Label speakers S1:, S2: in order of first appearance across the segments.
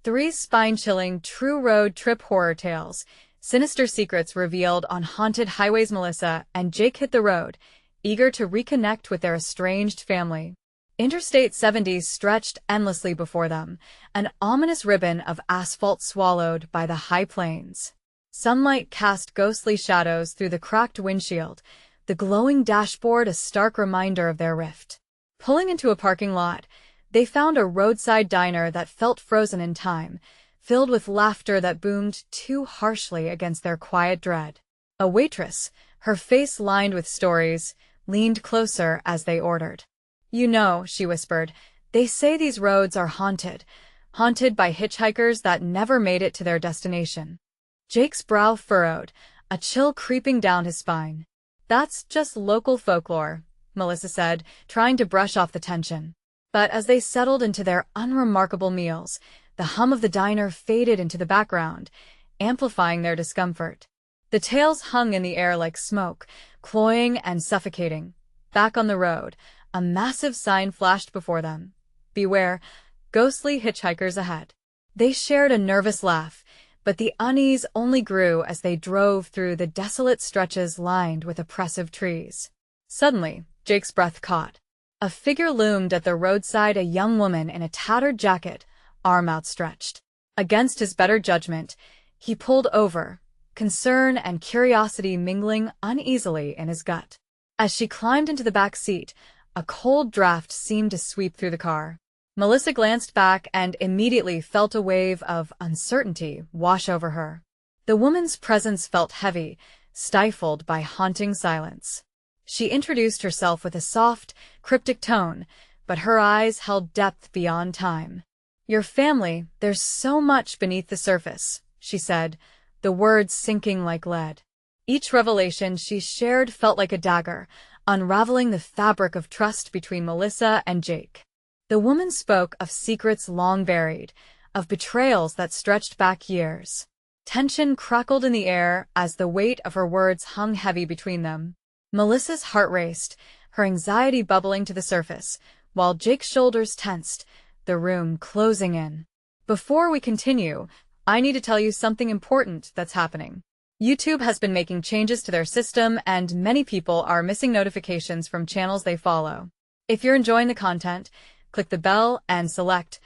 S1: 3 spine-chilling true road trip horror tales. Sinister secrets revealed on haunted highways. Melissa and Jake hit the road, eager to reconnect with their estranged family. Interstate 70 stretched endlessly before them, an ominous ribbon of asphalt swallowed by the high plains. Sunlight cast ghostly shadows through the cracked windshield, the glowing dashboard a stark reminder of their rift. Pulling into a parking lot, they found a roadside diner that felt frozen in time, filled with laughter that boomed too harshly against their quiet dread. A waitress, her face lined with stories, leaned closer as they ordered. "You know," she whispered, "they say these roads are haunted by hitchhikers that never made it to their destination." Jake's brow furrowed, a chill creeping down his spine. "That's just local folklore," Melissa said, trying to brush off the tension. But as they settled into their unremarkable meals, the hum of the diner faded into the background, amplifying their discomfort. The tales hung in the air like smoke, cloying and suffocating. Back on the road, a massive sign flashed before them. "Beware, ghostly hitchhikers ahead." They shared a nervous laugh, but the unease only grew as they drove through the desolate stretches lined with oppressive trees. Suddenly, Jake's breath caught. A figure loomed at the roadside, a young woman in a tattered jacket, arm outstretched. Against his better judgment, he pulled over, concern and curiosity mingling uneasily in his gut. As she climbed into the back seat, a cold draft seemed to sweep through the car. Melissa glanced back and immediately felt a wave of uncertainty wash over her. The woman's presence felt heavy, stifled by haunting silence. She introduced herself with a soft, cryptic tone, but her eyes held depth beyond time. "Your family, there's so much beneath the surface," she said, the words sinking like lead. Each revelation she shared felt like a dagger, unraveling the fabric of trust between Melissa and Jake. The woman spoke of secrets long buried, of betrayals that stretched back years. Tension crackled in the air as the weight of her words hung heavy between them. Melissa's heart raced, her anxiety bubbling to the surface, while Jake's shoulders tensed, the room closing in. "Before we continue, I need to tell you something important that's happening. YouTube has been making changes to their system, and many people are missing notifications from channels they follow. If you're enjoying the content, click the bell and select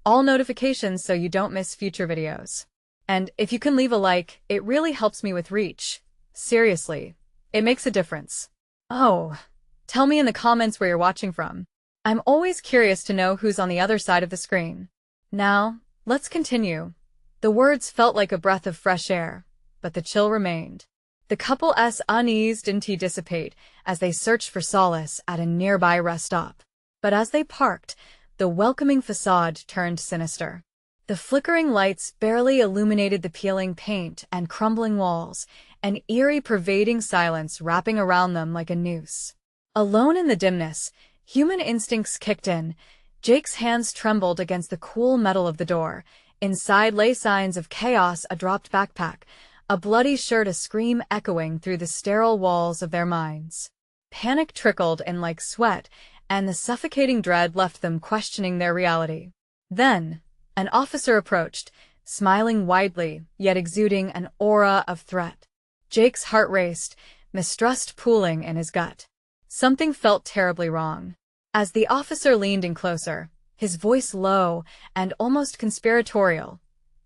S1: all notifications so you don't miss future videos. And if you can leave a like, it really helps me with reach. Seriously, it makes a difference. Oh, tell me in the comments where you're watching from. I'm always curious to know who's on the other side of the screen. Now, let's continue." The words felt like a breath of fresh air, but the chill remained. The couple's unease didn't dissipate as they searched for solace at a nearby rest stop. But as they parked, the welcoming facade turned sinister. The flickering lights barely illuminated the peeling paint and crumbling walls, an eerie pervading silence wrapping around them like a noose. Alone in the dimness, human instincts kicked in. Jake's hands trembled against the cool metal of the door. Inside lay signs of chaos: a dropped backpack, a bloody shirt, a scream echoing through the sterile walls of their minds. Panic trickled in like sweat, and the suffocating dread left them questioning their reality. Then, an officer approached, smiling widely, yet exuding an aura of threat. Jake's heart raced, mistrust pooling in his gut. Something felt terribly wrong. As the officer leaned in closer, his voice low and almost conspiratorial,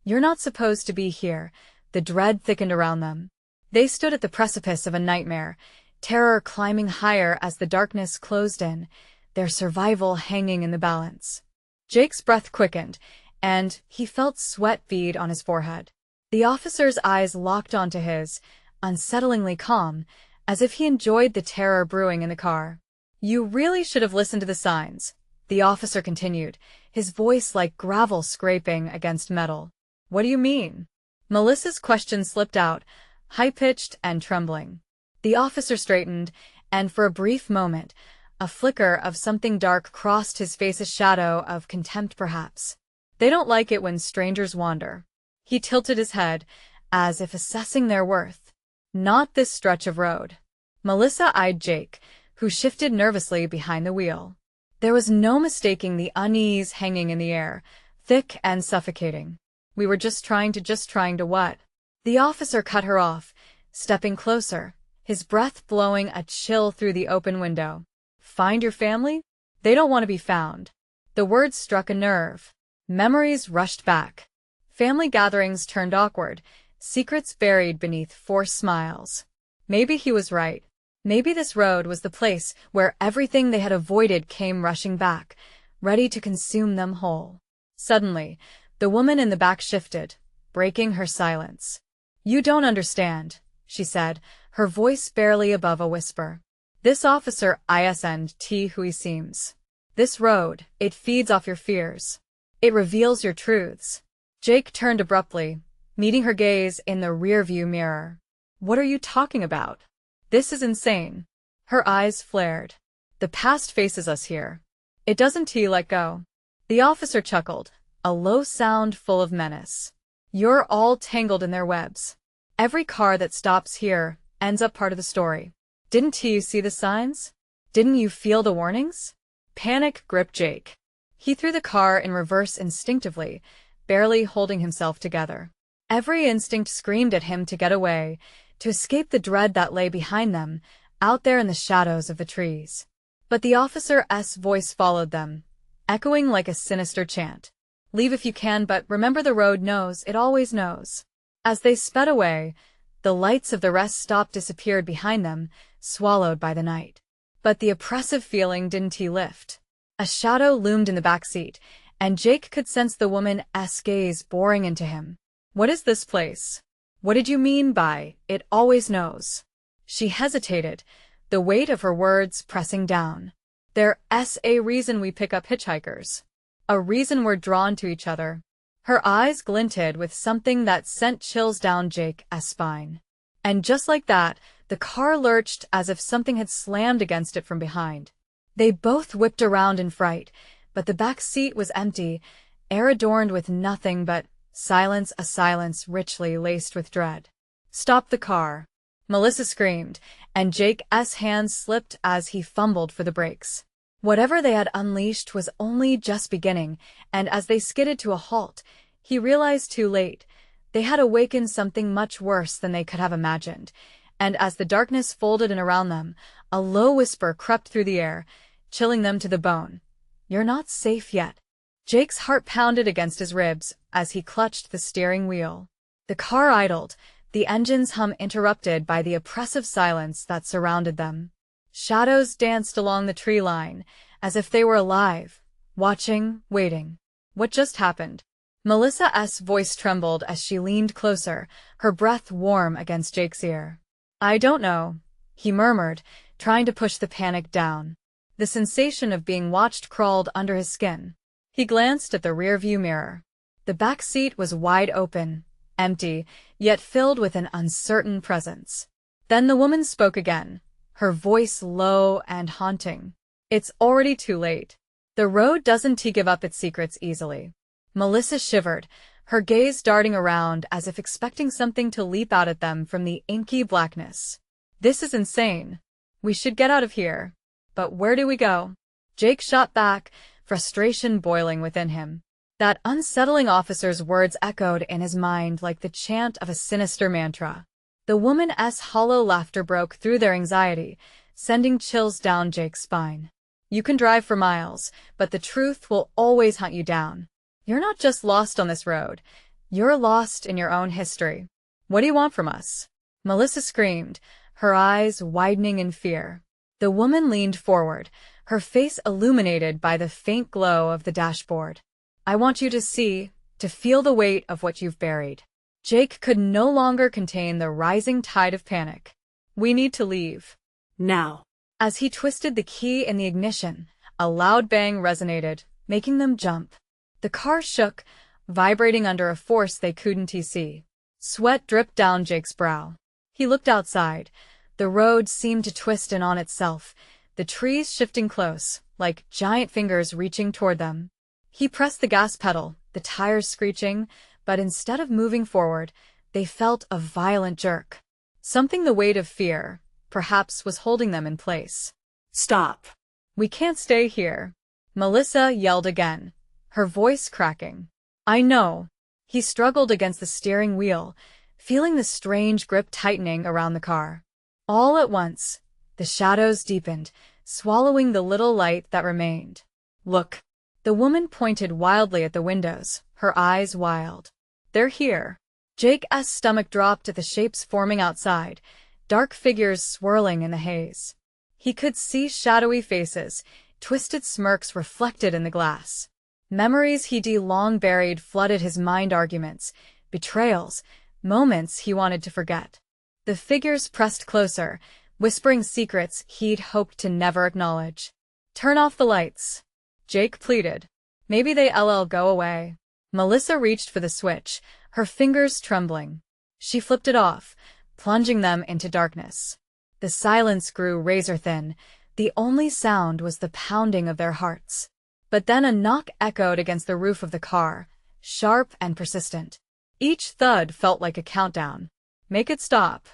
S1: "You're not supposed to be here." The dread thickened around them. They stood at the precipice of a nightmare, terror climbing higher as the darkness closed in, their survival hanging in the balance. Jake's breath quickened, and he felt sweat bead on his forehead. The officer's eyes locked onto his, unsettlingly calm, as if he enjoyed the terror brewing in the car. "You really should have listened to the signs," the officer continued, his voice like gravel scraping against metal. "What do you mean?" Melissa's question slipped out, high-pitched and trembling. The officer straightened, and for a brief moment, a flicker of something dark crossed his face, a shadow of contempt perhaps. "They don't like it when strangers wander." He tilted his head, as if assessing their worth. "Not this stretch of road." Melissa eyed Jake, who shifted nervously behind the wheel. There was no mistaking the unease hanging in the air, thick and suffocating. We were just trying to what? The officer cut her off, stepping closer, his breath blowing a chill through the open window. Find your family? They don't want to be found. The words struck a nerve. Memories rushed back. Family gatherings turned awkward, secrets buried beneath forced smiles. Maybe he was right. Maybe this road was the place where everything they had avoided came rushing back, ready to consume them whole. Suddenly, the woman in the back shifted, breaking her silence. You don't understand, she said, her voice barely above a whisper. This officer isn't who he seems. This road, it feeds off your fears. It reveals your truths. Jake turned abruptly, meeting her gaze in the rearview mirror. What are you talking about? This is insane. Her eyes flared. The past faces us here. It doesn't let go. The officer chuckled, a low sound full of menace. You're all tangled in their webs. Every car that stops here ends up part of the story. Didn't you see the signs? Didn't you feel the warnings? Panic gripped Jake. He threw the car in reverse instinctively, barely holding himself together. Every instinct screamed at him to get away, to escape the dread that lay behind them, out there in the shadows of the trees. But the officer's voice followed them, echoing like a sinister chant. Leave if you can, but remember the road knows, it always knows. As they sped away, the lights of the rest stop disappeared behind them, swallowed by the night. But the oppressive feeling didn't lift. A shadow loomed in the back seat, and Jake could sense the woman's gaze boring into him. What is this place? What did you mean by, it always knows? She hesitated, the weight of her words pressing down. There's a reason we pick up hitchhikers. A reason we're drawn to each other. Her eyes glinted with something that sent chills down Jake's spine. And just like that, the car lurched as if something had slammed against it from behind. They both whipped around in fright, but the back seat was empty, air adorned with nothing but silence, a silence richly laced with dread. Stop the car, Melissa screamed, and Jake's hands slipped as he fumbled for the brakes. Whatever they had unleashed was only just beginning, and as they skidded to a halt, he realized too late, they had awakened something much worse than they could have imagined, and as the darkness folded in around them, a low whisper crept through the air, chilling them to the bone. You're not safe yet. Jake's heart pounded against his ribs as he clutched the steering wheel. The car idled, the engine's hum interrupted by the oppressive silence that surrounded them. Shadows danced along the tree line, as if they were alive, watching, waiting. What just happened? Melissa's voice trembled as she leaned closer, her breath warm against Jake's ear. I don't know, he murmured, trying to push the panic down. The sensation of being watched crawled under his skin. He glanced at the rearview mirror. The back seat was wide open, empty, yet filled with an uncertain presence. Then the woman spoke again, her voice low and haunting. It's already too late. The road doesn't give up its secrets easily. Melissa shivered, her gaze darting around as if expecting something to leap out at them from the inky blackness. This is insane. We should get out of here. But where do we go? Jake shot back, frustration boiling within him. That unsettling officer's words echoed in his mind like the chant of a sinister mantra. The woman's hollow laughter broke through their anxiety, sending chills down Jake's spine. You can drive for miles, but the truth will always hunt you down. You're not just lost on this road. You're lost in your own history. What do you want from us? Melissa screamed, her eyes widening in fear. The woman leaned forward, her face illuminated by the faint glow of the dashboard. I want you to see, to feel the weight of what you've buried. Jake could no longer contain the rising tide of panic. We need to leave.
S2: Now.
S1: As he twisted the key in the ignition, a loud bang resonated, making them jump. The car shook, vibrating under a force they couldn't see. Sweat dripped down Jake's brow. He looked outside. The road seemed to twist in on itself, the trees shifting close, like giant fingers reaching toward them. He pressed the gas pedal, the tires screeching, but instead of moving forward, they felt a violent jerk. Something the weight of fear, perhaps, was holding them in place.
S2: Stop.
S1: We can't stay here. Melissa yelled again, her voice cracking. I know. He struggled against the steering wheel, feeling the strange grip tightening around the car. All at once, the shadows deepened, swallowing the little light that remained. "Look." The woman pointed wildly at the windows, her eyes wild. "They're here." Jake's stomach dropped at the shapes forming outside, dark figures swirling in the haze. He could see shadowy faces, twisted smirks reflected in the glass. Memories he'd long buried flooded his mind, arguments, betrayals, moments he wanted to forget. The figures pressed closer, whispering secrets he'd hoped to never acknowledge. "Turn off the lights," Jake pleaded. "Maybe they'll go away." Melissa reached for the switch, her fingers trembling. She flipped it off, plunging them into darkness. The silence grew razor-thin. The only sound was the pounding of their hearts. But then a knock echoed against the roof of the car, sharp and persistent. Each thud felt like a countdown. "Make it stop,"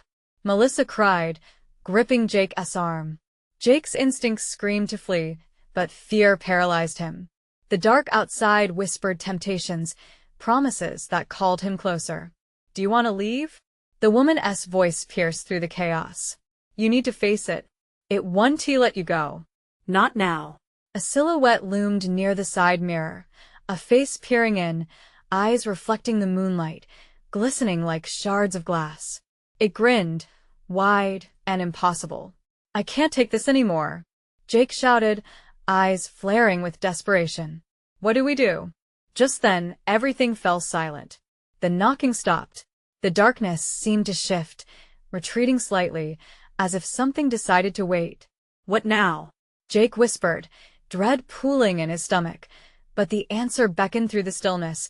S1: Melissa cried, gripping Jake's arm. Jake's instincts screamed to flee, but fear paralyzed him. The dark outside whispered temptations, promises that called him closer. "Do you want to leave?" The woman's voice pierced through the chaos. "You need to face it. It won't let you go."
S2: "Not now."
S1: A silhouette loomed near the side mirror, a face peering in, eyes reflecting the moonlight, glistening like shards of glass. It grinned, wide and impossible. "I can't take this anymore," Jake shouted, eyes flaring with desperation. "What do we do?" Just then, everything fell silent. The knocking stopped. The darkness seemed to shift, retreating slightly, as if something decided to wait.
S2: "What now?"
S1: Jake whispered, dread pooling in his stomach, but the answer beckoned through the stillness,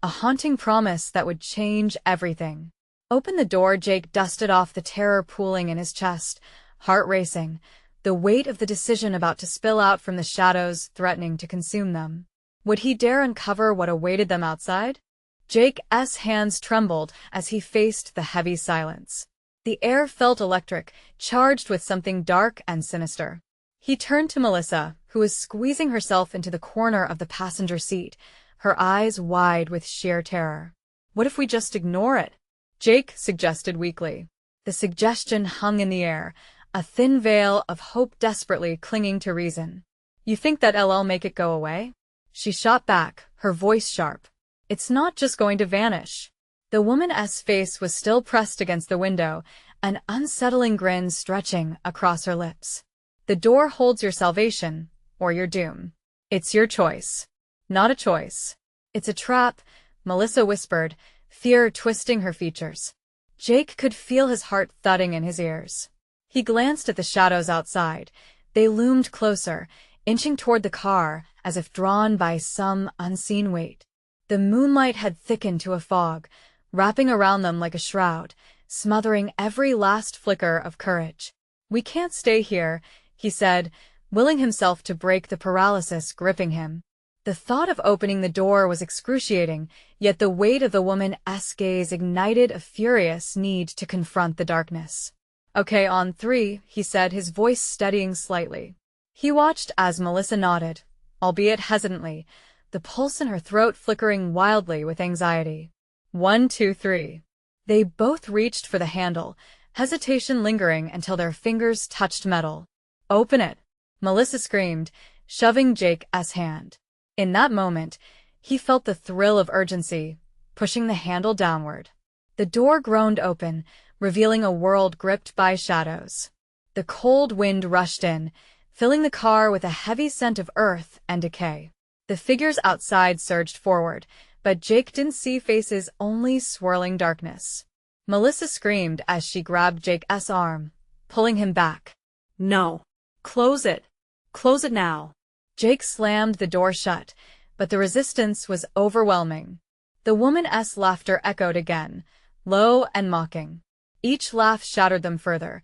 S1: a haunting promise that would change everything. "Open the door." Jake dusted off the terror pooling in his chest, heart racing, the weight of the decision about to spill out from the shadows threatening to consume them. Would he dare uncover what awaited them outside? Jake's hands trembled as he faced the heavy silence. The air felt electric, charged with something dark and sinister. He turned to Melissa, who was squeezing herself into the corner of the passenger seat, her eyes wide with sheer terror. "What if we just ignore it?" Jake suggested weakly. The suggestion hung in the air, a thin veil of hope desperately clinging to reason. "You think that I'll make it go away?" She shot back, her voice sharp. "It's not just going to vanish." The woman's face was still pressed against the window, an unsettling grin stretching across her lips. "The door holds your salvation, or your doom. It's your choice." "Not a choice. It's a trap," Melissa whispered, fear twisting her features. Jake could feel his heart thudding in his ears. He glanced at the shadows outside. They loomed closer, inching toward the car as if drawn by some unseen weight. The moonlight had thickened to a fog, wrapping around them like a shroud, smothering every last flicker of courage. "We can't stay here," he said, willing himself to break the paralysis gripping him. The thought of opening the door was excruciating, yet the weight of the woman's gaze ignited a furious need to confront the darkness. "Okay, on three," he said, his voice steadying slightly. He watched as Melissa nodded, albeit hesitantly, the pulse in her throat flickering wildly with anxiety. 1, 2, 3. They both reached for the handle, hesitation lingering until their fingers touched metal. "Open it," Melissa screamed, shoving Jake's hand. In that moment, he felt the thrill of urgency, pushing the handle downward. The door groaned open, revealing a world gripped by shadows. The cold wind rushed in, filling the car with a heavy scent of earth and decay. The figures outside surged forward, but Jake didn't see faces, only swirling darkness. Melissa screamed as she grabbed Jake's arm, pulling him back.
S2: "No. Close it. Close it now."
S1: Jake slammed the door shut, but the resistance was overwhelming. The woman's laughter echoed again, low and mocking. Each laugh shattered them further,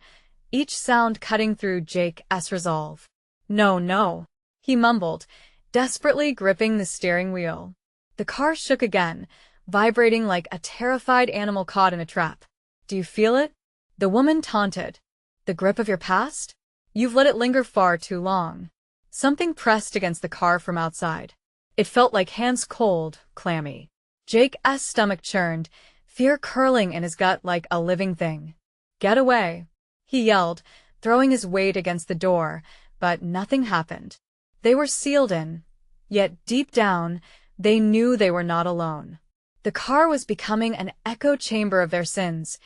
S1: each sound cutting through Jake's resolve. "No, no," he mumbled, desperately gripping the steering wheel. The car shook again, vibrating like a terrified animal caught in a trap. "Do you feel it?" The woman taunted. "The grip of your past? You've let it linger far too long." Something pressed against the car from outside. It felt like hands, cold, clammy. Jake's stomach churned, fear curling in his gut like a living thing. "Get away," he yelled, throwing his weight against the door, but nothing happened. They were sealed in, yet deep down, they knew they were not alone. The car was becoming an echo chamber of their sins,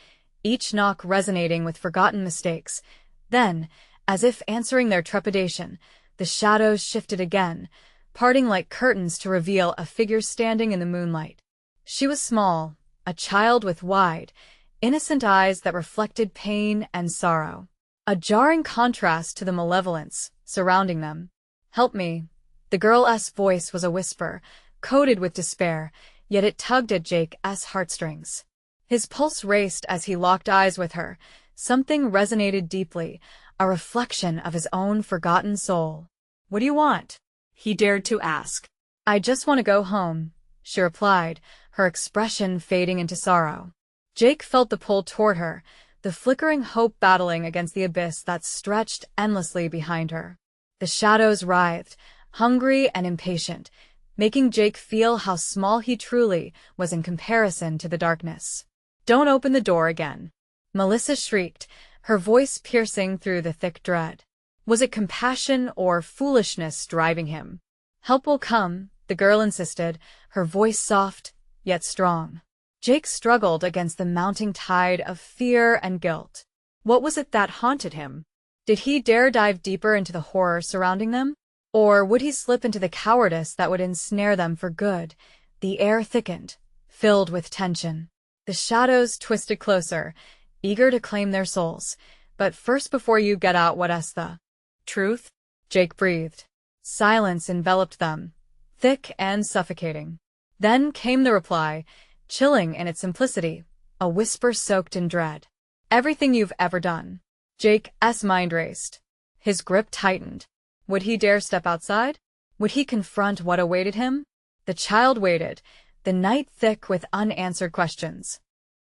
S1: each knock resonating with forgotten mistakes. Then, as if answering their trepidation, the shadows shifted again, parting like curtains to reveal a figure standing in the moonlight. She was small, a child with wide, innocent eyes that reflected pain and sorrow, a jarring contrast to the malevolence surrounding them. "Help me." The girl's voice was a whisper, coated with despair, yet it tugged at Jake's heartstrings. His pulse raced as he locked eyes with her. Something resonated deeply, a reflection of his own forgotten soul. "What do you want?"
S2: he dared to ask.
S1: "I just want to go home," she replied, her expression fading into sorrow. Jake felt the pull toward her, the flickering hope battling against the abyss that stretched endlessly behind her. The shadows writhed, hungry and impatient, making Jake feel how small he truly was in comparison to the darkness. "Don't open the door again," Melissa shrieked, her voice piercing through the thick dread. Was it compassion or foolishness driving him? "Help will come," the girl insisted, her voice soft, yet strong. Jake struggled against the mounting tide of fear and guilt. What was it that haunted him? Did he dare dive deeper into the horror surrounding them? Or would he slip into the cowardice that would ensnare them for good? The air thickened, filled with tension. The shadows twisted closer, eager to claim their souls. "But first, before you get out what's the truth?" Jake breathed. Silence enveloped them, thick and suffocating. Then came the reply, chilling in its simplicity, a whisper soaked in dread. "Everything you've ever done." Jake's mind raced. His grip tightened. Would he dare step outside? Would he confront what awaited him? The child waited, the night thick with unanswered questions.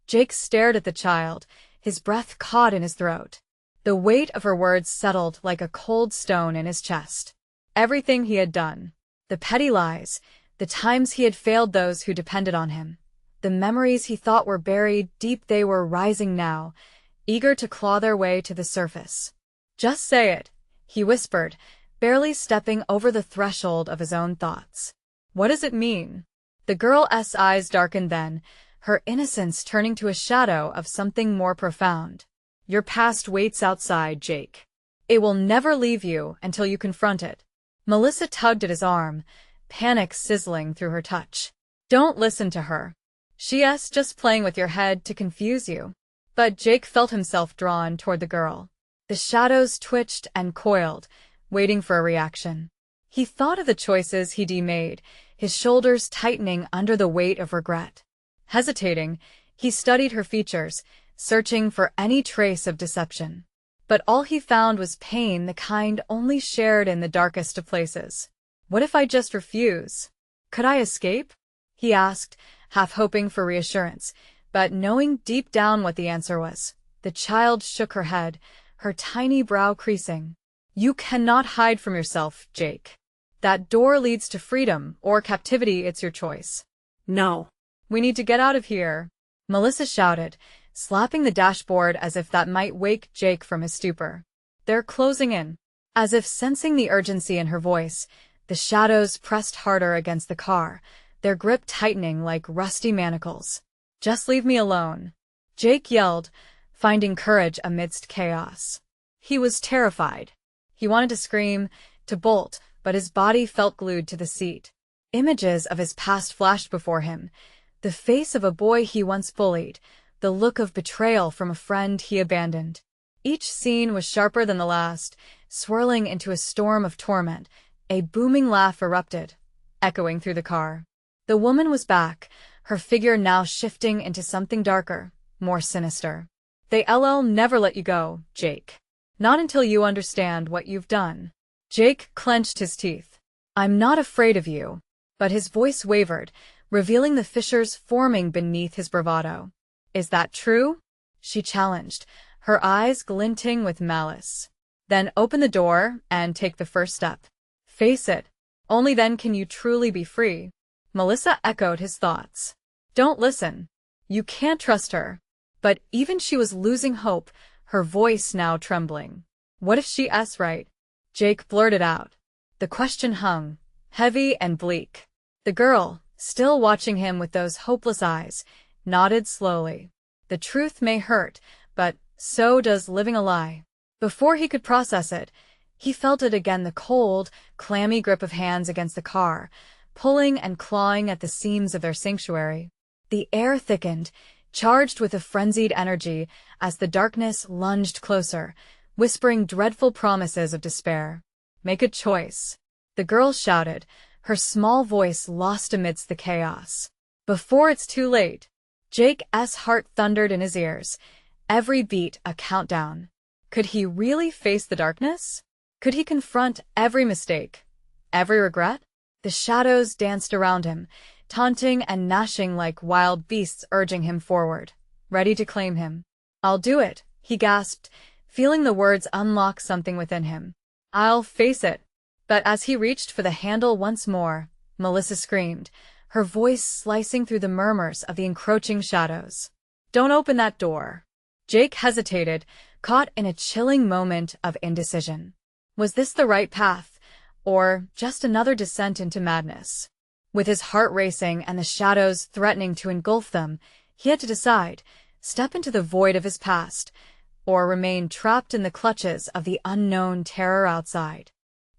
S1: Jake stared at the child, his breath caught in his throat. The weight of her words settled like a cold stone in his chest. Everything he had done, the petty lies, the times he had failed those who depended on him, the memories he thought were buried deep, they were rising now, eager to claw their way to the surface. "Just say it," he whispered, barely stepping over the threshold of his own thoughts. "What does it mean?" The girl's eyes darkened then, her innocence turning to a shadow of something more profound. "Your past waits outside, Jake. It will never leave you until you confront it." Melissa tugged at his arm, panic sizzling through her touch. "Don't listen to her. She's just playing with your head to confuse you." But Jake felt himself drawn toward the girl. The shadows twitched and coiled, waiting for a reaction. He thought of the choices he'd made, his shoulders tightening under the weight of regret. Hesitating, he studied her features, searching for any trace of deception. But all he found was pain, the kind only shared in the darkest of places. "What if I just refuse? Could I escape?" he asked, half hoping for reassurance, but knowing deep down what the answer was. The child shook her head, her tiny brow creasing. "You cannot hide from yourself, Jake. That door leads to freedom or captivity, it's your choice."
S2: "No."
S1: "We need to get out of here," Melissa shouted, slapping the dashboard as if that might wake Jake from his stupor. "They're closing in." As if sensing the urgency in her voice, the shadows pressed harder against the car, their grip tightening like rusty manacles. "Just leave me alone," Jake yelled, finding courage amidst chaos. He was terrified. He wanted to scream, to bolt, but his body felt glued to the seat. Images of his past flashed before him, the face of a boy he once bullied, the look of betrayal from a friend he abandoned. Each scene was sharper than the last, swirling into a storm of torment. A booming laugh erupted, echoing through the car. The woman was back, her figure now shifting into something darker, more sinister. "They'll never let you go, Jake. Not until you understand what you've done." Jake clenched his teeth. "I'm not afraid of you." But his voice wavered, revealing the fissures forming beneath his bravado. "Is that true?" she challenged, her eyes glinting with malice. "Then open the door and take the first step. Face it. Only then can you truly be free." Melissa echoed his thoughts. Don't listen. You can't trust her. But even she was losing hope, her voice now trembling. What if she's right? Jake blurted out. The question hung, heavy and bleak. The girl, still watching him with those hopeless eyes, nodded slowly. The truth may hurt, but so does living a lie. Before he could process it, he felt it again, the cold, clammy grip of hands against the car, pulling and clawing at the seams of their sanctuary. The air thickened, charged with a frenzied energy as the darkness lunged closer, whispering dreadful promises of despair. Make a choice, the girl shouted, her small voice lost amidst the chaos. Before it's too late. Jake's heart thundered in his ears, every beat a countdown. Could he really face the darkness? Could he confront every mistake, every regret? The shadows danced around him, taunting and gnashing like wild beasts, urging him forward, ready to claim him. I'll do it, he gasped, feeling the words unlock something within him. I'll face it. But as he reached for the handle once more, Melissa screamed, her voice slicing through the murmurs of the encroaching shadows. Don't open that door. Jake hesitated, caught in a chilling moment of indecision. Was this the right path, or just another descent into madness? With his heart racing and the shadows threatening to engulf them, he had to decide, step into the void of his past, or remain trapped in the clutches of the unknown terror outside.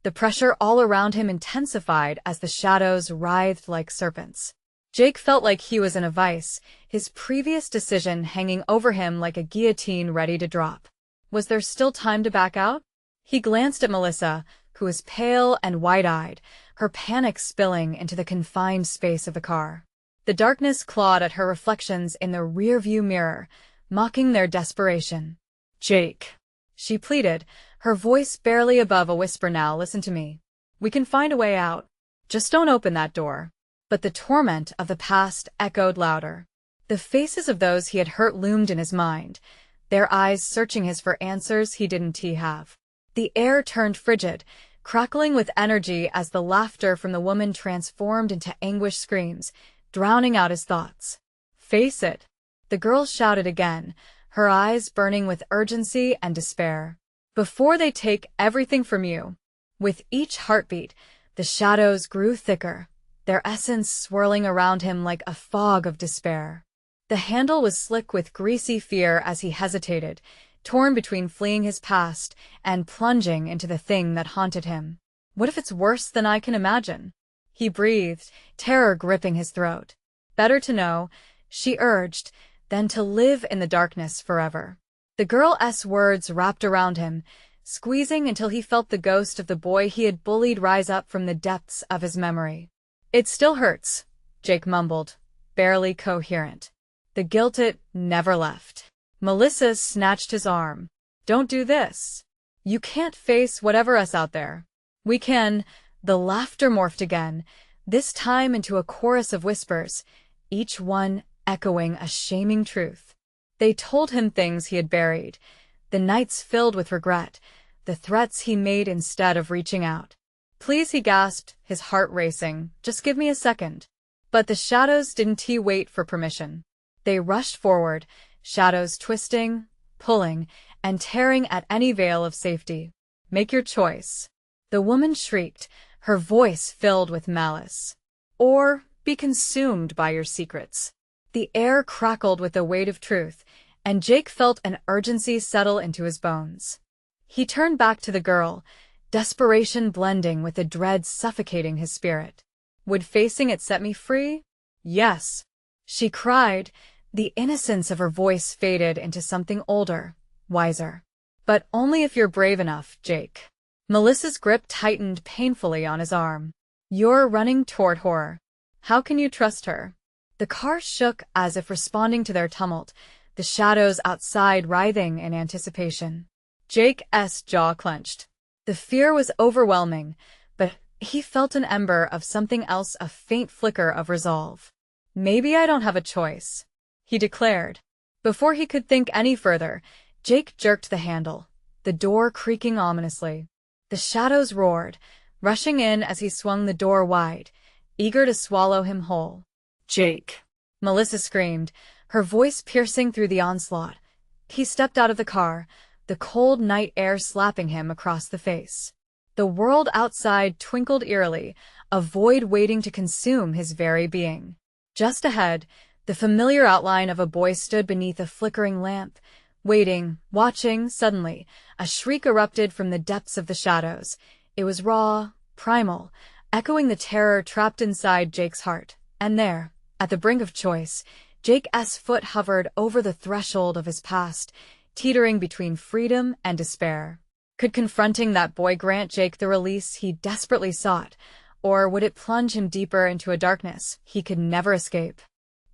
S1: The pressure all around him intensified as the shadows writhed like serpents. Jake felt like he was in a vice, his previous decision hanging over him like a guillotine ready to drop. Was there still time to back out? He glanced at Melissa, who was pale and wide-eyed, her panic spilling into the confined space of the car. The darkness clawed at her reflections in the rearview mirror, mocking their desperation. Jake, she pleaded, her voice barely above a whisper now, listen to me. We can find a way out. Just don't open that door. But the torment of the past echoed louder. The faces of those he had hurt loomed in his mind, their eyes searching his for answers he didn't have. The air turned frigid, crackling with energy as the laughter from the woman transformed into anguished screams, drowning out his thoughts. Face it, the girl shouted again, her eyes burning with urgency and despair. Before they take everything from you. With each heartbeat, the shadows grew thicker, their essence swirling around him like a fog of despair. The handle was slick with greasy fear as he hesitated, torn between fleeing his past and plunging into the thing that haunted him. What if it's worse than I can imagine? He breathed, terror gripping his throat. Better to know, she urged, than to live in the darkness forever. The girl's words wrapped around him, squeezing until he felt the ghost of the boy he had bullied rise up from the depths of his memory. It still hurts, Jake mumbled, barely coherent. The guilt it never left. Melissa snatched his arm. Don't do this. You can't face whatever's out there. We can. The laughter morphed again, this time into a chorus of whispers, each one echoing a shaming truth. They told him things he had buried, the nights filled with regret, the threats he made instead of reaching out. Please, he gasped, his heart racing, just give me a second. But the shadows didn't wait for permission. They rushed forward, shadows twisting, pulling, and tearing at any veil of safety. Make your choice. The woman shrieked, her voice filled with malice. Or be consumed by your secrets. The air crackled with the weight of truth, and Jake felt an urgency settle into his bones. He turned back to the girl, desperation blending with the dread suffocating his spirit. Would facing it set me free? Yes, she cried, the innocence of her voice faded into something older, wiser. But only if you're brave enough, Jake. Melissa's grip tightened painfully on his arm. You're running toward horror. How can you trust her? The car shook as if responding to their tumult, the shadows outside writhing in anticipation. Jake's jaw clenched. The fear was overwhelming, but he felt an ember of something else, a faint flicker of resolve. Maybe I don't have a choice, he declared. Before he could think any further, Jake jerked the handle, the door creaking ominously. The shadows roared, rushing in as he swung the door wide, eager to swallow him whole. Jake. Melissa screamed, her voice piercing through the onslaught. He stepped out of the car, the cold night air slapping him across the face. The world outside twinkled eerily, a void waiting to consume his very being. Just ahead, the familiar outline of a boy stood beneath a flickering lamp, waiting, watching. Suddenly, a shriek erupted from the depths of the shadows. It was raw, primal, echoing the terror trapped inside Jake's heart. And there, at the brink of choice, Jake's foot hovered over the threshold of his past, teetering between freedom and despair. Could confronting that boy grant Jake the release he desperately sought, or would it plunge him deeper into a darkness he could never escape?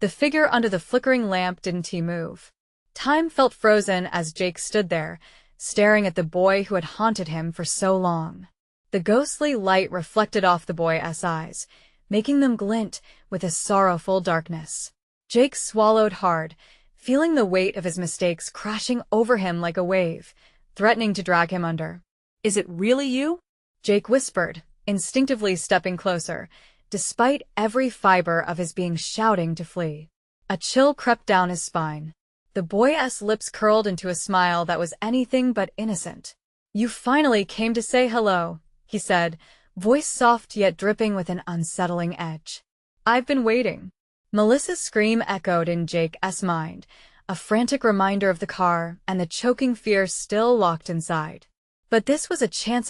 S1: The figure under the flickering lamp didn't move. Time felt frozen as Jake stood there, staring at the boy who had haunted him for so long. The ghostly light reflected off the boy's eyes, making them glint with a sorrowful darkness. Jake swallowed hard, feeling the weight of his mistakes crashing over him like a wave, threatening to drag him under.
S2: Is it really you?
S1: Jake whispered, instinctively stepping closer, despite every fiber of his being shouting to flee. A chill crept down his spine. The boy's lips curled into a smile that was anything but innocent. "You finally came to say hello," he said, voice soft yet dripping with an unsettling edge. "I've been waiting." Melissa's scream echoed in Jake's mind, a frantic reminder of the car and the choking fear still locked inside. But this was a chance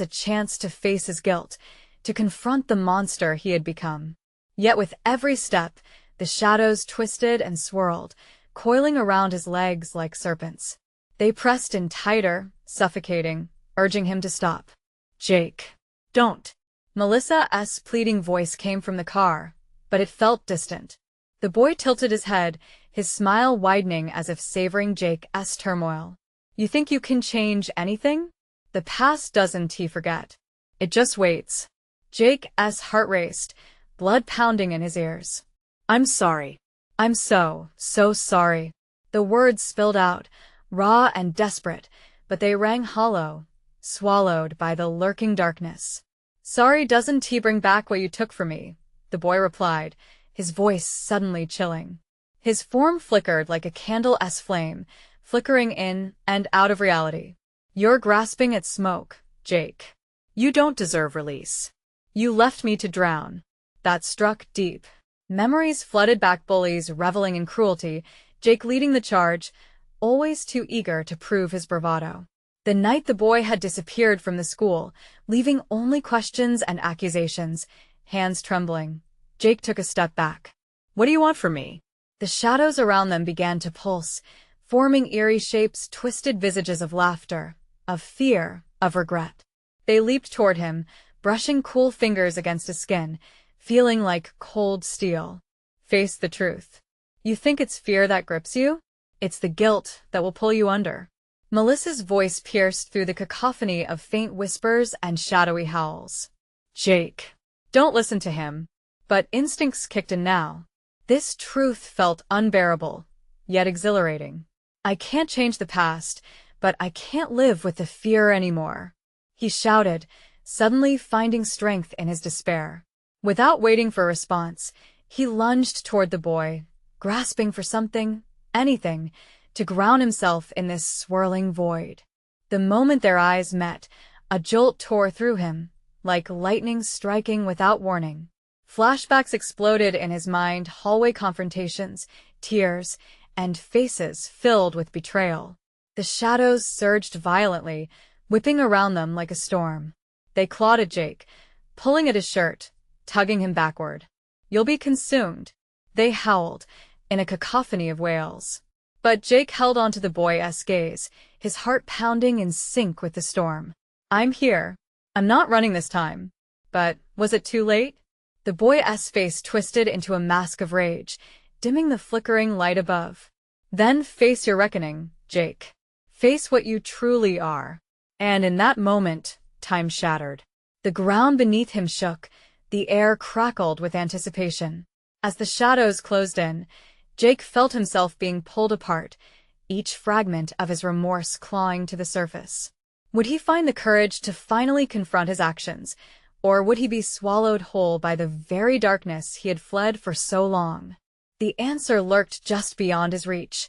S1: to face his guilt, to confront the monster he had become. Yet with every step, the shadows twisted and swirled, coiling around his legs like serpents. They pressed in tighter, suffocating, urging him to stop. "Jake, don't." Melissa's pleading voice came from the car, but it felt distant. The boy tilted his head, his smile widening as if savoring Jake's turmoil. "You think you can change anything? The past doesn't forget. It just waits." Jake's heart raced, blood pounding in his ears.
S2: I'm sorry.
S1: "I'm so sorry." The words spilled out, raw and desperate, but they rang hollow, swallowed by the lurking darkness. "Sorry doesn't bring back what you took from me," the boy replied, his voice suddenly chilling. His form flickered like a candle's flame, flickering in and out of reality. "You're grasping at smoke, Jake.
S2: You don't deserve release.
S1: You left me to drown." That struck deep. Memories flooded back, bullies reveling in cruelty, Jake leading the charge, always too eager to prove his bravado. The night the boy had disappeared from the school, leaving only questions and accusations, hands trembling, Jake took a step back.
S2: "What do you want from me?"
S1: The shadows around them began to pulse, forming eerie shapes, twisted visages of laughter, of fear, of regret. They leaped toward him, brushing cool fingers against his skin, feeling like cold steel. "Face the truth. You think it's fear that grips you? It's the guilt that will pull you under." Melissa's voice pierced through the cacophony of faint whispers and shadowy howls. "Jake, don't listen to him." But instincts kicked in now. This truth felt unbearable, yet exhilarating. "I can't change the past, but I can't live with the fear anymore," he shouted, suddenly finding strength in his despair. Without waiting for a response, he lunged toward the boy, grasping for something, anything, to ground himself in this swirling void. The moment their eyes met, a jolt tore through him, like lightning striking without warning. Flashbacks exploded in his mind, hallway confrontations, tears, and faces filled with betrayal. The shadows surged violently, whipping around them like a storm. They clawed at Jake, pulling at his shirt, tugging him backward. "You'll be consumed," they howled, in a cacophony of wails. But Jake held onto the boy's gaze, his heart pounding in sync with the storm. "I'm here. I'm not running this time." But was it too late? The boy's face twisted into a mask of rage, dimming the flickering light above. "Then face your reckoning, Jake. Face what you truly are." And in that moment, time shattered. The ground beneath him shook, the air crackled with anticipation. As the shadows closed in, Jake felt himself being pulled apart, each fragment of his remorse clawing to the surface. Would he find the courage to finally confront his actions, or would he be swallowed whole by the very darkness he had fled for so long? The answer lurked just beyond his reach,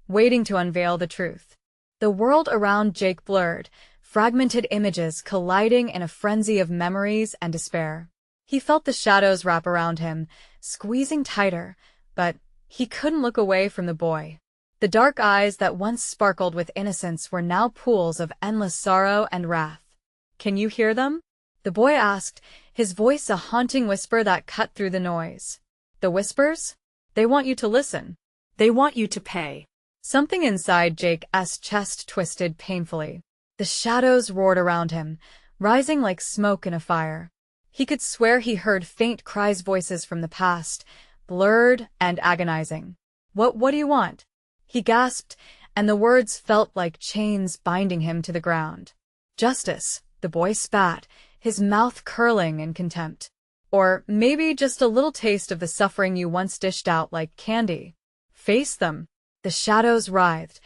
S1: waiting to unveil the truth. The world around Jake blurred, fragmented images colliding in a frenzy of memories and despair. He felt the shadows wrap around him, squeezing tighter, but he couldn't look away from the boy. The dark eyes that once sparkled with innocence were now pools of endless sorrow and wrath. "Can you hear them?" the boy asked, his voice a haunting whisper that cut through the noise. "The whispers? They want you to listen.
S2: They want you to pay."
S1: Something inside Jake's chest twisted painfully. The shadows roared around him, rising like smoke in a fire. He could swear he heard faint cries, voices from the past, blurred and agonizing. What do you want?" he gasped, and the words felt like chains binding him to the ground. "Justice," the boy spat, his mouth curling in contempt. "Or maybe just a little taste of the suffering you once dished out like candy." "Face them." The shadows writhed,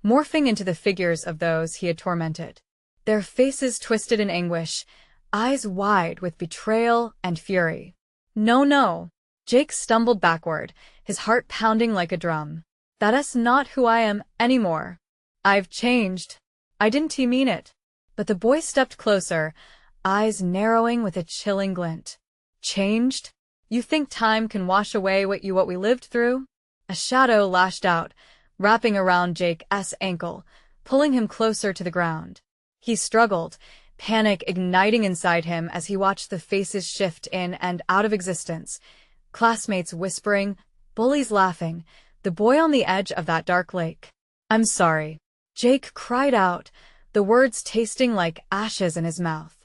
S1: morphing into the figures of those he had tormented. Their faces twisted in anguish, eyes wide with betrayal and fury. No. Jake stumbled backward, his heart pounding like a drum. "That's not who I am anymore. I've changed. I didn't mean it." But the boy stepped closer, eyes narrowing with a chilling glint. "Changed? You think time can wash away what we lived through?" A shadow lashed out, wrapping around Jake's ankle, pulling him closer to the ground. He struggled, panic igniting inside him as he watched the faces shift in and out of existence. Classmates whispering, bullies laughing, the boy on the edge of that dark lake. "I'm sorry," Jake cried out, the words tasting like ashes in his mouth.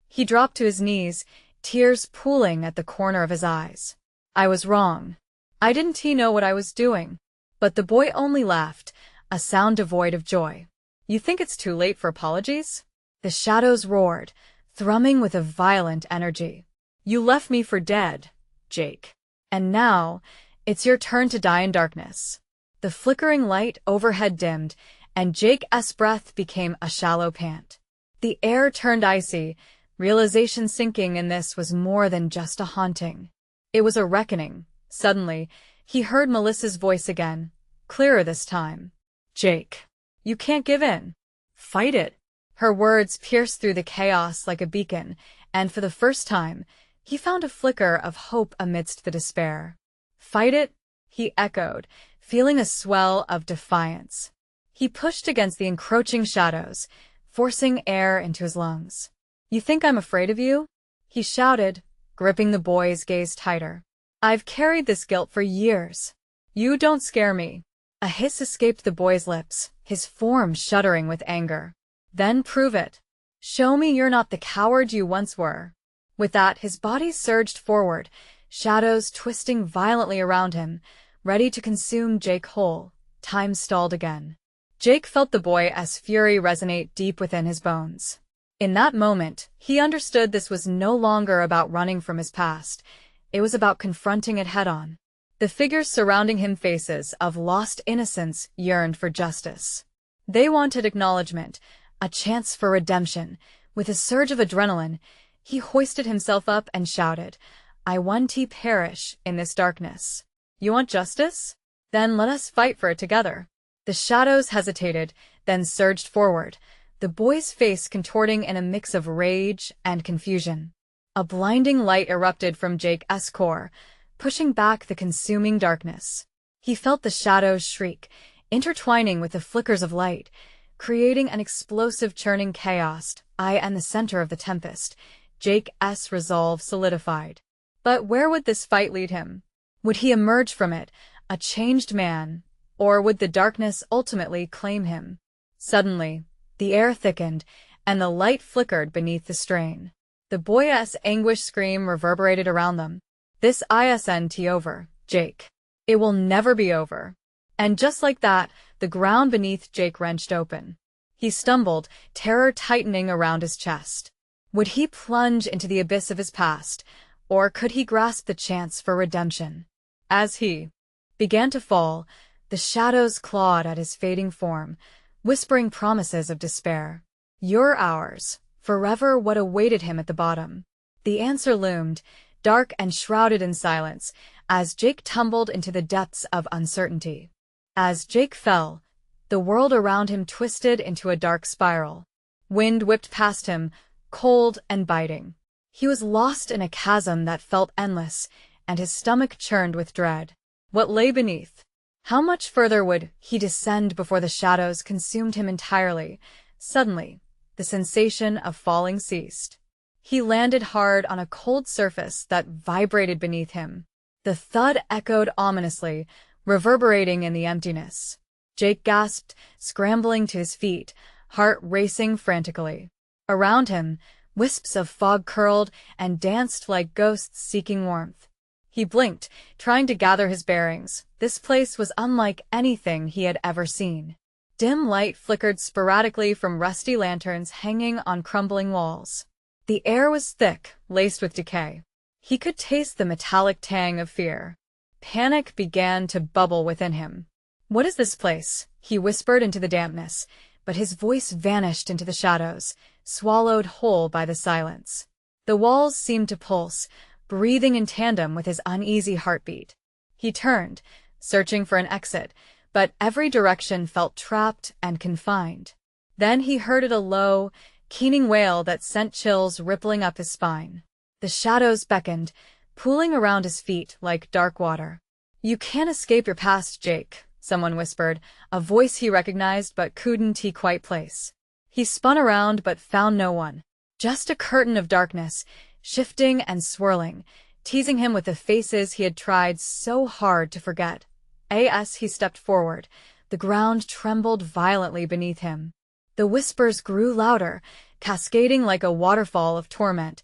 S1: He dropped to his knees, tears pooling at the corner of his eyes. "I was wrong. I didn't know what I was doing." But the boy only laughed, a sound devoid of joy. "You think it's too late for apologies?" The shadows roared, thrumming with a violent energy. "You left me for dead, Jake. And now, it's your turn to die in darkness." The flickering light overhead dimmed, and Jake's breath became a shallow pant. The air turned icy, realization sinking in this was more than just a haunting. It was a reckoning. Suddenly, he heard Melissa's voice again, clearer this time. "Jake, you can't give in. Fight it." Her words pierced through the chaos like a beacon, and for the first time, he found a flicker of hope amidst the despair. "Fight it?" he echoed, feeling a swell of defiance. He pushed against the encroaching shadows, forcing air into his lungs. "You think I'm afraid of you?" he shouted, gripping the boy's gaze tighter. "I've carried this guilt for years. You don't scare me." A hiss escaped the boy's lips, his form shuddering with anger. "Then prove it. Show me you're not the coward you once were." With that, his body surged forward, shadows twisting violently around him, ready to consume Jake whole. Time stalled again. Jake felt the boy's fury resonate deep within his bones. In that moment, he understood this was no longer about running from his past. It was about confronting it head-on. The figures surrounding him, faces of lost innocence, yearned for justice. They wanted acknowledgement, a chance for redemption. With a surge of adrenaline, he hoisted himself up and shouted, "I want to perish in this darkness. You want justice? Then let us fight for it together." The shadows hesitated, then surged forward, the boy's face contorting in a mix of rage and confusion. A blinding light erupted from Jake's core, pushing back the consuming darkness. He felt the shadows shriek, intertwining with the flickers of light, creating an explosive churning chaos. In the center of the tempest, Jake's resolve solidified. But where would this fight lead him? Would he emerge from it, a changed man, or would the darkness ultimately claim him? Suddenly, the air thickened, and the light flickered beneath the strain. The boy's anguish scream reverberated around them. "This isn't over, Jake. It will never be over." And just like that, the ground beneath Jake wrenched open. He stumbled, terror tightening around his chest. Would he plunge into the abyss of his past, or could he grasp the chance for redemption? As he began to fall, the shadows clawed at his fading form, whispering promises of despair. "You're ours, forever." What awaited him at the bottom? The answer loomed, dark and shrouded in silence, as Jake tumbled into the depths of uncertainty. As Jake fell, the world around him twisted into a dark spiral. Wind whipped past him, cold and biting. He was lost in a chasm that felt endless, and his stomach churned with dread. What lay beneath? How much further would he descend before the shadows consumed him entirely? Suddenly, the sensation of falling ceased. He landed hard on a cold surface that vibrated beneath him. The thud echoed ominously, reverberating in the emptiness. Jake gasped, scrambling to his feet, heart racing frantically. Around him, wisps of fog curled and danced like ghosts seeking warmth. He blinked, trying to gather his bearings. This place was unlike anything he had ever seen. Dim light flickered sporadically from rusty lanterns hanging on crumbling walls. The air was thick, laced with decay. He could taste the metallic tang of fear. Panic began to bubble within him. "What is this place?" he whispered into the dampness, but his voice vanished into the shadows, swallowed whole by the silence. The walls seemed to pulse, breathing in tandem with his uneasy heartbeat. He turned, searching for an exit, but every direction felt trapped and confined. Then he heard a low, keening wail that sent chills rippling up his spine. The shadows beckoned, pooling around his feet like dark water. "You can't escape your past, Jake," someone whispered, a voice he recognized but couldn't he quite place. He spun around but found no one. Just a curtain of darkness, shifting and swirling, teasing him with the faces he had tried so hard to forget. As he stepped forward, the ground trembled violently beneath him. The whispers grew louder, cascading like a waterfall of torment,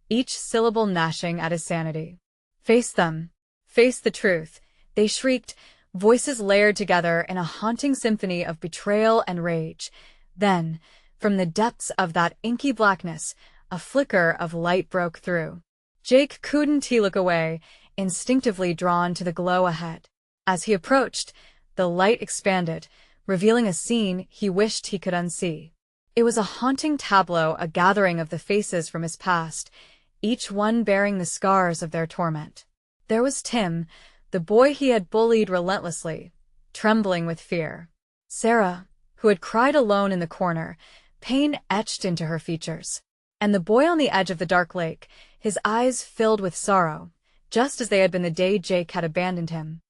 S1: each syllable gnashing at his sanity. "Face them. Face the truth," they shrieked, voices layered together in a haunting symphony of betrayal and rage. Then, from the depths of that inky blackness, a flicker of light broke through. Jake couldn't look away, instinctively drawn to the glow ahead. As he approached, the light expanded, revealing a scene he wished he could unsee. It was a haunting tableau, a gathering of the faces from his past, each one bearing the scars of their torment. There was Tim, the boy he had bullied relentlessly, trembling with fear. Sarah, who had cried alone in the corner, pain etched into her features. And the boy on the edge of the dark lake, his eyes filled with sorrow, just as they had been the day Jake had abandoned him.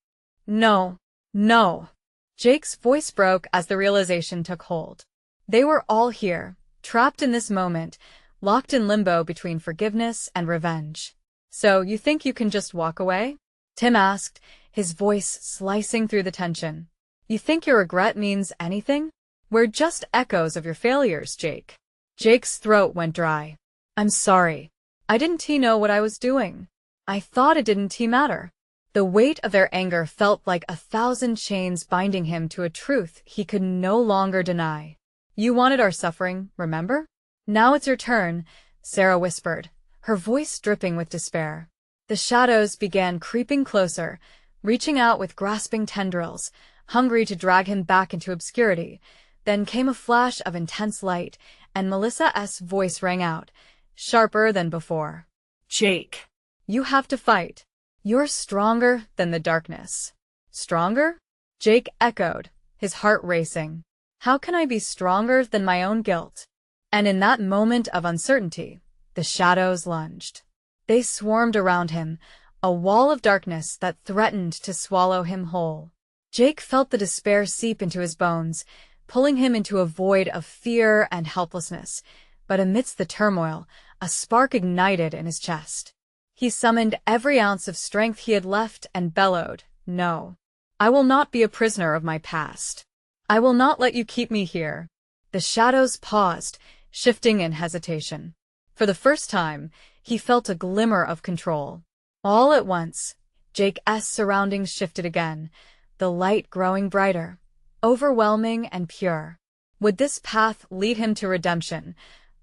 S1: "No, no." Jake's voice broke as the realization took hold. They were all here, trapped in this moment, locked in limbo between forgiveness and revenge. "So you think you can just walk away?" Tim asked, his voice slicing through the tension. "You think your regret means anything? We're just echoes of your failures, Jake." Jake's throat went dry. "I'm sorry. I didn't know what I was doing. I thought it didn't matter." The weight of their anger felt like 1,000 chains binding him to a truth he could no longer deny. "You wanted our suffering, remember? Now it's your turn," Sarah whispered, her voice dripping with despair. The shadows began creeping closer, reaching out with grasping tendrils, hungry to drag him back into obscurity. Then came a flash of intense light, and Melissa's voice rang out, sharper than before.
S2: "Jake,
S1: you have to fight. You're stronger than the darkness." "Stronger?" Jake echoed, his heart racing. "How can I be stronger than my own guilt?" And in that moment of uncertainty, the shadows lunged. They swarmed around him, a wall of darkness that threatened to swallow him whole. Jake felt the despair seep into his bones, pulling him into a void of fear and helplessness. But amidst the turmoil, a spark ignited in his chest. He summoned every ounce of strength he had left and bellowed, "No. I will not be a prisoner of my past. I will not let you keep me here." The shadows paused, shifting in hesitation. For the first time, he felt a glimmer of control. All at once, Jake's surroundings shifted again, the light growing brighter, overwhelming and pure. Would this path lead him to redemption,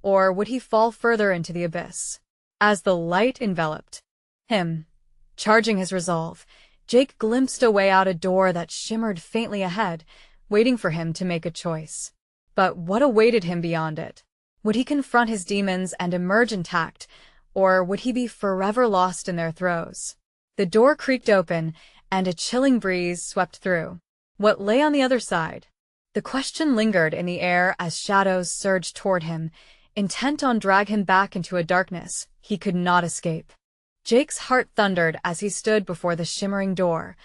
S1: or would he fall further into the abyss? As the light enveloped him, charging his resolve, Jake glimpsed a way out, a door that shimmered faintly ahead, waiting for him to make a choice. But what awaited him beyond it? Would he confront his demons and emerge intact, or would he be forever lost in their throes? The door creaked open, and a chilling breeze swept through. What lay on the other side? The question lingered in the air as shadows surged toward him, intent on drag him back into a darkness he could not escape. Jake's heart thundered as he stood before the shimmering door,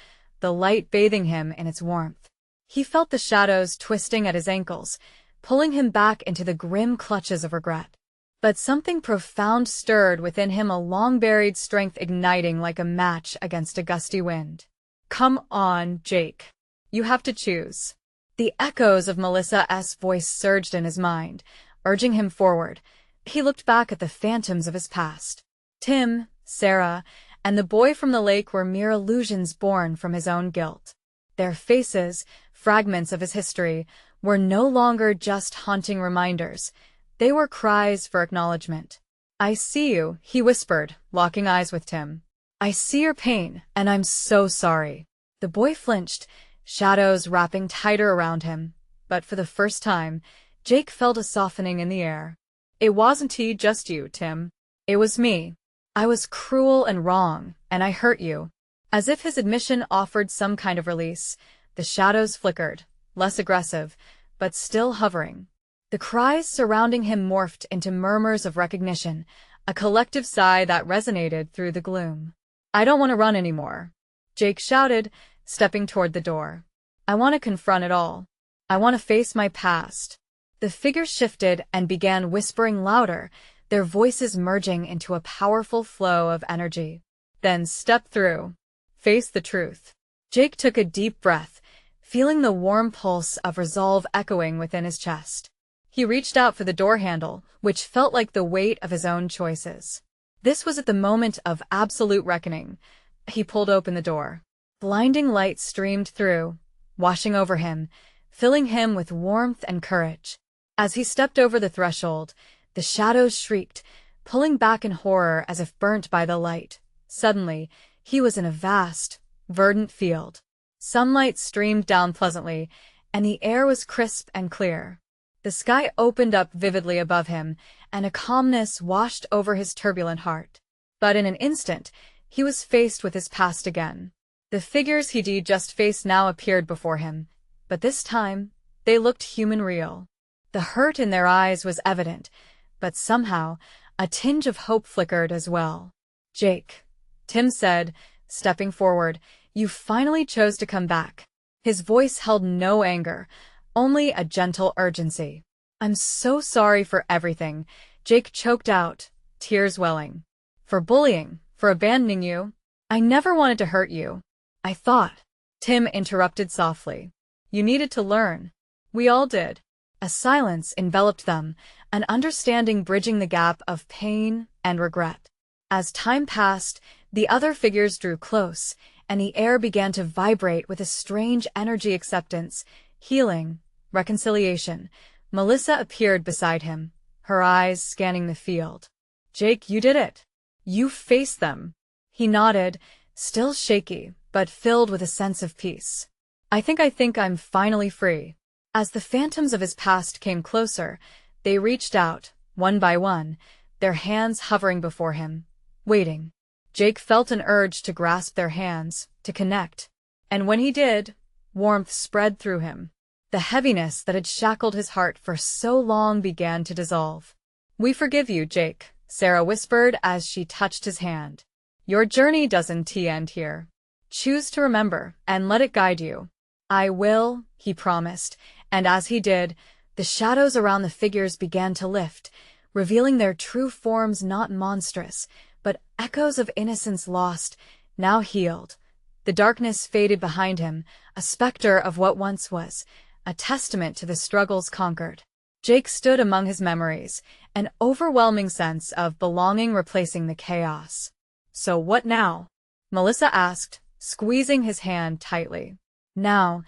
S1: the light bathing him in its warmth. He felt the shadows twisting at his ankles, pulling him back into the grim clutches of regret. But something profound stirred within him, a long-buried strength igniting like a match against a gusty wind. "Come on, Jake. You have to choose." The echoes of Melissa's voice surged in his mind, urging him forward. He looked back at the phantoms of his past. Tim, Sarah, and the boy from the lake were mere illusions born from his own guilt. Their faces, fragments of his history, were no longer just haunting reminders. They were cries for acknowledgement. "I see you," he whispered, locking eyes with Tim. "I see your pain, and I'm so sorry." The boy flinched, shadows wrapping tighter around him. But for the first time, Jake felt a softening in the air. "It wasn't just you, Tim. It was me. I was cruel and wrong, and I hurt you." As if his admission offered some kind of release, the shadows flickered, less aggressive, but still hovering. The cries surrounding him morphed into murmurs of recognition, a collective sigh that resonated through the gloom. "I don't want to run anymore," Jake shouted, stepping toward the door. "I want to confront it all. I want to face my past." The figures shifted and began whispering louder, their voices merging into a powerful flow of energy. "Then step through. Face the truth." Jake took a deep breath, feeling the warm pulse of resolve echoing within his chest. He reached out for the door handle, which felt like the weight of his own choices. This was at the moment of absolute reckoning. He pulled open the door. Blinding light streamed through, washing over him, filling him with warmth and courage. As he stepped over the threshold, the shadows shrieked, pulling back in horror as if burnt by the light. Suddenly, he was in a vast, verdant field. Sunlight streamed down pleasantly, and the air was crisp and clear. The sky opened up vividly above him, and a calmness washed over his turbulent heart. But in an instant, he was faced with his past again. The figures he'd just faced now appeared before him, but this time, they looked human real. The hurt in their eyes was evident, but somehow, a tinge of hope flickered as well. "Jake," Tim said, stepping forward, "you finally chose to come back." His voice held no anger, only a gentle urgency. "I'm so sorry for everything," Jake choked out, tears welling. "For bullying, for abandoning you. I never wanted to hurt you. I thought," Tim interrupted softly, "you needed to learn. We all did." A silence enveloped them, an understanding bridging the gap of pain and regret. As time passed, the other figures drew close, and the air began to vibrate with a strange energy, acceptance, healing, reconciliation. Melissa appeared beside him, her eyes scanning the field. "Jake, you did it. You faced them." He nodded, still shaky, but filled with a sense of peace. I think I'm finally free." As the phantoms of his past came closer, they reached out, one by one, their hands hovering before him, waiting. Jake felt an urge to grasp their hands, to connect. And when he did, warmth spread through him. The heaviness that had shackled his heart for so long began to dissolve. "We forgive you, Jake," Sarah whispered as she touched his hand. "Your journey doesn't end here. Choose to remember and let it guide you." "I will," he promised, and as he did, the shadows around the figures began to lift, revealing their true forms, not monstrous, but echoes of innocence lost, now healed. The darkness faded behind him, a specter of what once was, a testament to the struggles conquered. Jake stood among his memories, an overwhelming sense of belonging replacing the chaos. "So what now?" Melissa asked, squeezing his hand tightly. "Now,"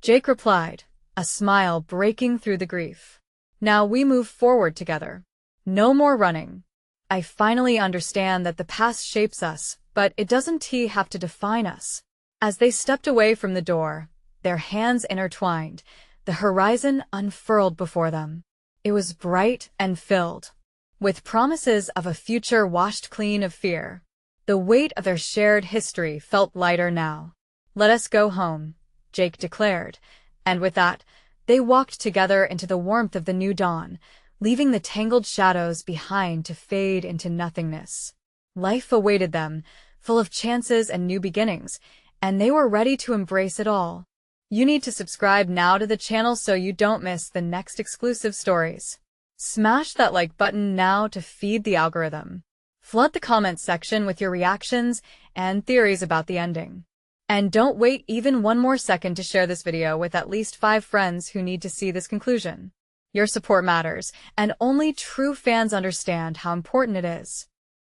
S1: Jake replied, a smile breaking through the grief. "Now we move forward together. No more running. I finally understand that the past shapes us, but it doesn't have to define us." As they stepped away from the door, their hands intertwined, the horizon unfurled before them. It was bright and filled with promises of a future washed clean of fear. The weight of their shared history felt lighter now. "Let us go home," Jake declared, and with that, they walked together into the warmth of the new dawn, leaving the tangled shadows behind to fade into nothingness. Life awaited them, full of chances and new beginnings, and they were ready to embrace it all. You need to subscribe now to the channel so you don't miss the next exclusive stories. Smash that like button now to feed the algorithm. Flood the comments section with your reactions and theories about the ending. And don't wait even one more second to share this video with at least 5 friends who need to see this conclusion. Your support matters, and only true fans understand how important it is.